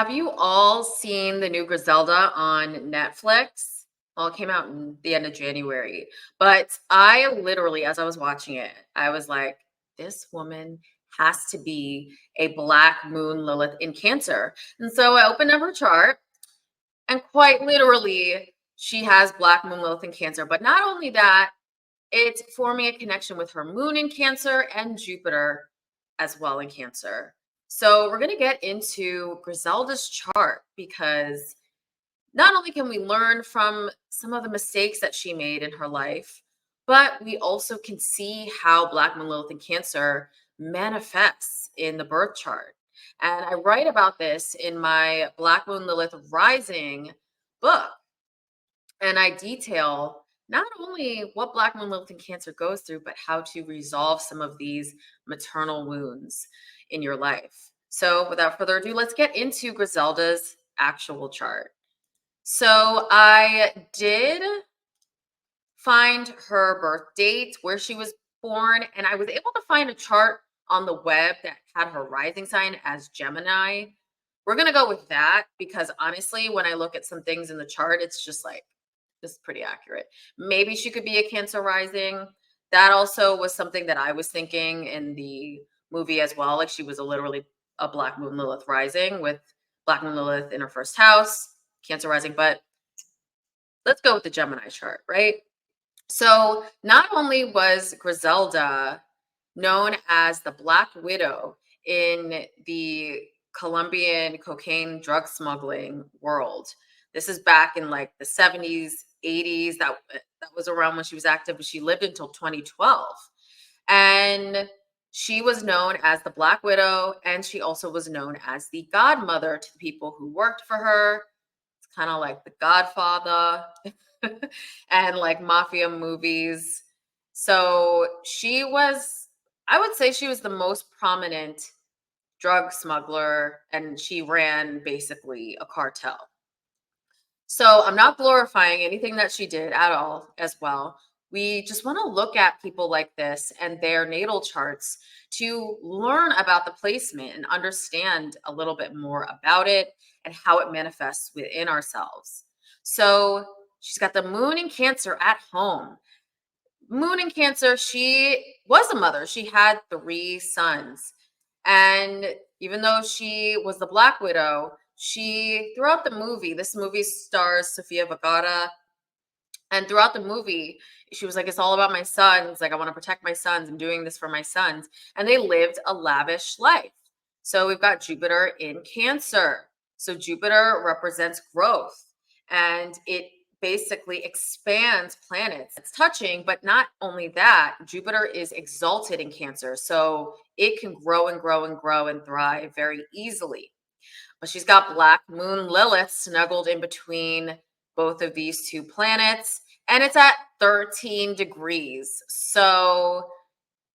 Have you all seen the new Griselda on Netflix? Well, it came out in the end of January, but I literally, as I was watching it, I was like, this woman has to be a Black Moon Lilith in Cancer. And so I opened up her chart, and quite literally, she has Black Moon Lilith in Cancer. But not only that, it's forming a connection with her moon in Cancer and Jupiter as well in Cancer. So we're going to get into Griselda's chart because not only can we learn from some of the mistakes that she made in her life, but we also can see how Black Moon Lilith in Cancer manifests in the birth chart. And I write about this in my Black Moon Lilith Rising book. And I detail not only what Black Moon Lilith in Cancer goes through, but how to resolve some of these maternal wounds in your life. So without further ado, let's get into Griselda's actual chart. So I did find her birth date, where she was born, and I was able to find a chart on the web that had her rising sign as Gemini. We're going to go with that because honestly, when I look at some things in the chart, it's just like, this is pretty accurate. Maybe she could be a Cancer rising. That also was something that I was thinking in the movie as well. Like she was literally a Black Moon Lilith rising with Black Moon Lilith in her first house, Cancer rising. But let's go with the Gemini chart, right? So not only was Griselda known as the Black Widow in the Colombian cocaine drug smuggling world. This is back in like the 70s, 80s. That was around when she was active, but she lived until 2012. And she was known as the Black Widow, and she also was known as the Godmother to the people who worked for her. It's kind of like the Godfather and like mafia movies. So she was, I would say she was the most prominent drug smuggler, and she ran basically a cartel. So I'm not glorifying anything that she did at all as well. We just want to look at people like this and their natal charts to learn about the placement and understand a little bit more about it and how it manifests within ourselves. So she's got the moon in Cancer at home. Moon in Cancer, she was a mother. She had 3 sons. And even though she was the Black Widow, she, throughout the movie, this movie stars Sofia Vergara, and throughout the movie, she was like, it's all about my sons. Like, I want to protect my sons. I'm doing this for my sons. And they lived a lavish life. So we've got Jupiter in Cancer. So Jupiter represents growth, and it basically expands planets. It's touching, but not only that, Jupiter is exalted in Cancer. So it can grow and grow and grow and thrive very easily. But she's got Black Moon Lilith snuggled in between both of these 2 planets, and it's at 13 degrees. So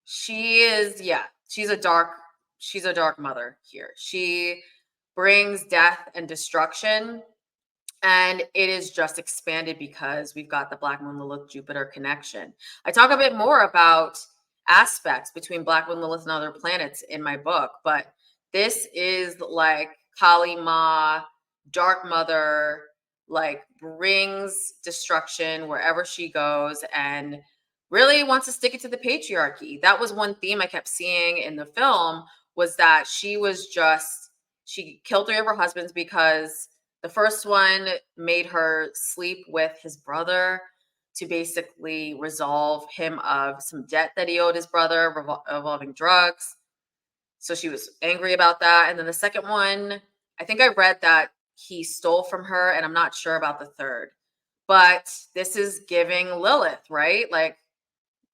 she is, yeah, she's a dark mother here. She brings death and destruction, and it is just expanded because we've got the Black Moon Lilith Jupiter connection. I talk a bit more about aspects between Black Moon Lilith and other planets in my book, but this is like Kali Ma, Dark Mother, like brings destruction wherever she goes and really wants to stick it to the patriarchy. That was one theme I kept seeing in the film, was that she killed 3 of her husbands because the first one made her sleep with his brother to basically resolve him of some debt that he owed his brother involving drugs. So she was angry about that. And then the second one, I think I read that he stole from her, and I'm not sure about the third. But this is giving Lilith, right? Like,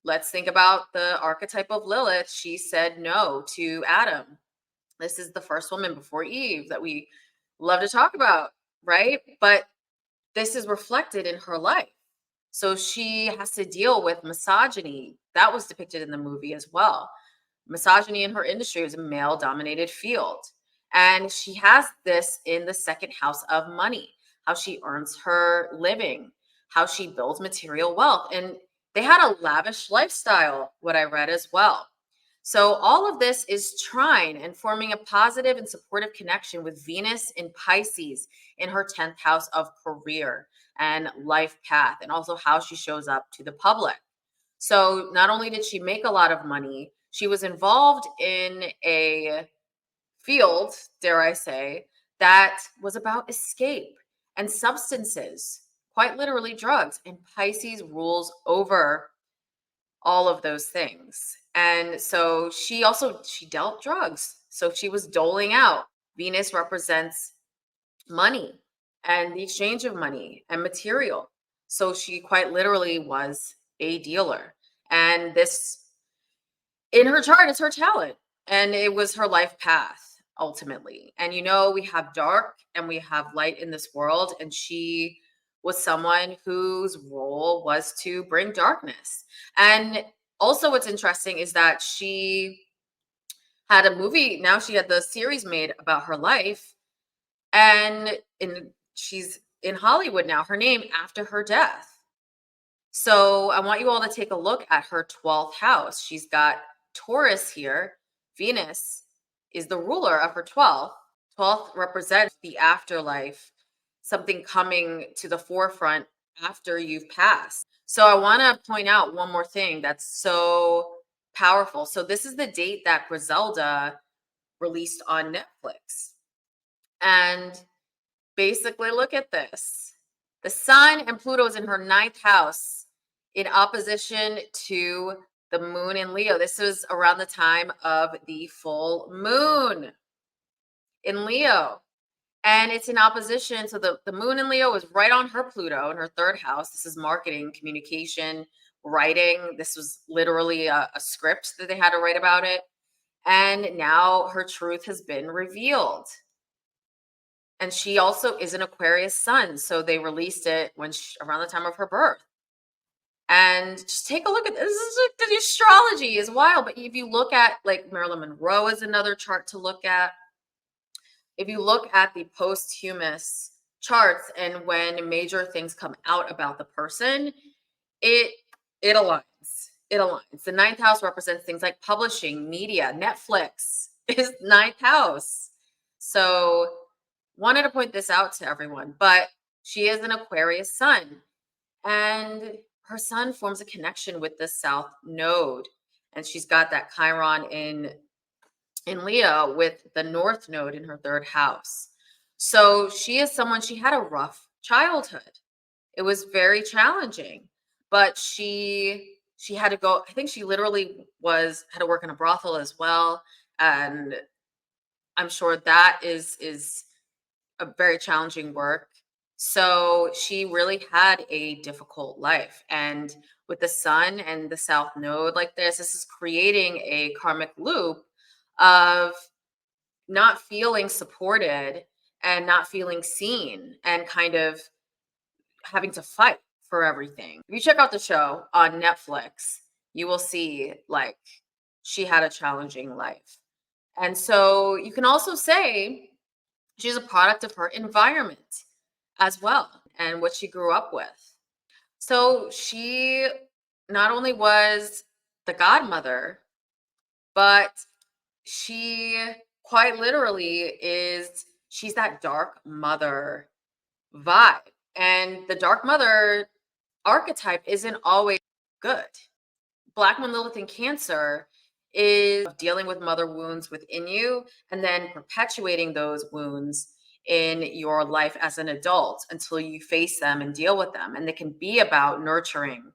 let's think about the archetype of Lilith. She said no to Adam. This is the first woman before Eve that we love to talk about, right? But this is reflected in her life. So she has to deal with misogyny. That was depicted in the movie as well. Misogyny in her industry was a male-dominated field. And she has this in the second house of money, how she earns her living, how she builds material wealth. And they had a lavish lifestyle, what I read as well. So all of this is trine and forming a positive and supportive connection with Venus in Pisces in her 10th house of career and life path, and also how she shows up to the public. So not only did she make a lot of money, she was involved in a field, dare I say, that was about escape and substances, quite literally drugs. And Pisces rules over all of those things. And so she dealt drugs. So she was doling out. Venus represents money and the exchange of money and material. So she quite literally was a dealer. And this in her chart is her talent. And it was her life path ultimately. And we have dark and we have light in this world. And she was someone whose role was to bring darkness. And also, what's interesting is that she had a movie, now she had the series made about her life. And she's in Hollywood now, her name after her death. So I want you all to take a look at her 12th house. She's got Taurus here. Venus is the ruler of her 12th. 12th represents the afterlife, something coming to the forefront after you've passed. So I want to point out one more thing that's so powerful. So this is the date that Griselda released on Netflix. And basically, look at this. The sun and Pluto is in her 9th house in opposition to the moon in Leo. This was around the time of the full moon in Leo. And it's in opposition. So the moon in Leo is right on her Pluto in her 3rd house. This is marketing, communication, writing. This was literally a script that they had to write about it. And now her truth has been revealed. And she also is an Aquarius sun. So they released it around the time of her birth. And just take a look at this. The astrology is wild. But if you look at like Marilyn Monroe is another chart to look at. If you look at the posthumous charts and when major things come out about the person, it aligns. It aligns. The 9th house represents things like publishing, media, Netflix is 9th house. So wanted to point this out to everyone, but she is an Aquarius sun, and her sun forms a connection with the South Node, and she's got that Chiron in Leo with the North Node in her 3rd house. So she is someone, she had a rough childhood. It was very challenging, but she had to go, I think she literally had to work in a brothel as well. And I'm sure that is a very challenging work. So she really had a difficult life. And with the sun and the South Node like this is creating a karmic loop of not feeling supported and not feeling seen and kind of having to fight for everything. If you check out the show on Netflix, you will see like she had a challenging life. And so you can also say she's a product of her environment as well and what she grew up with. So she not only was the godmother, but she quite literally she's that dark mother vibe. And the dark mother archetype isn't always good. Black Moon Lilith in Cancer is dealing with mother wounds within you and then perpetuating those wounds in your life as an adult until you face them and deal with them. And they can be about nurturing.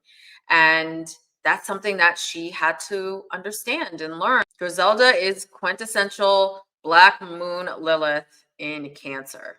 And that's something that she had to understand and learn. Griselda is quintessential Black Moon Lilith in Cancer.